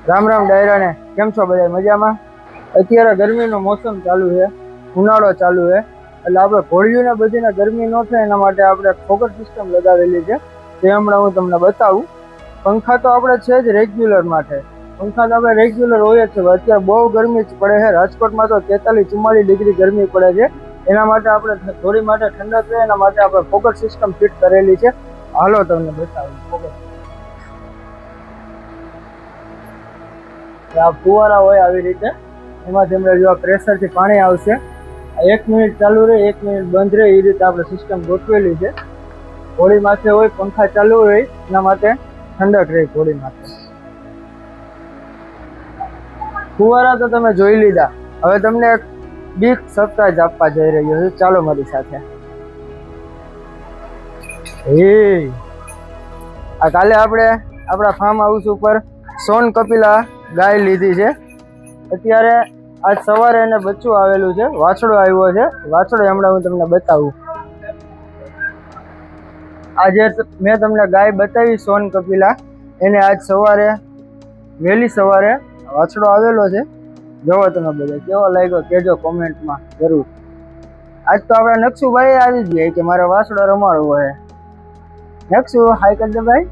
રામ રામ ડાયરાને, કેમ છો બધા મજામાં? અત્યારે ગરમીનો મોસમ ચાલુ છે, ઉનાળો ચાલુ છે, એટલે આપણે ઘોડિયું બધીને ગરમી ન થાય એના માટે આપણે ફોકર સિસ્ટમ લગાવેલી છે. તે હમણાં હું તમને બતાવું. પંખા તો આપણે છે જ રેગ્યુલર માટે, પંખા તો આપણે રેગ્યુલર હોય જ છે. અત્યારે બહુ ગરમી પડે છે, રાજકોટમાં તો 43-44 ડિગ્રી ગરમી પડે છે. એના માટે આપણે થોડી માટે ઠંડક રહે એના માટે આપણે ફોકર સિસ્ટમ ફિટ કરેલી છે. હાલો તમને બતાવું ફોકર. આ ફુવારા હોય આવી રીતે, એમાંથી આપણે જો પ્રેશરથી પાણી આવશે. 1 મિનિટ ચાલુ રહે, 1 મિનિટ બંધ રહે, એ રીતે આપણે સિસ્ટમ ગોઠવેલી છે. ઘોડી માથે હોય પંખા ચાલુ રહે એના માટે ઠંડક રહે ઘોડી માથે. ફુવારા તો તમે જોઈ લીધા, હવે તમને એક બિગ સરપ્રાઈઝ આપવા જઈ રહ્યો છું. ચાલો મારી સાથે. આ કાલે આપણે આપણા ફાર્મ હાઉસ ઉપર સોન કપિલા ગાય લીધી છે. અત્યારે આજ સવારે એને બચ્ચું આવેલું છે, વાછડો આવ્યો છે. વાછડો હમણાં હું તમને બતાવું. આજે મેં તમને ગાય બતાવી સોન કપિલા, એને આજ સવારે વહેલી સવારે વાછડો આવેલો છે. જોવો તમે બધા, કેવો લાગ્યો કહેજો કોમેન્ટમાં જરૂર. આજ તો આપણા નકશુભાઈ આવી ગયા કે મારે વાછડો રમાડવો હોય. નકશુ હાય કરી દે ભાઈ.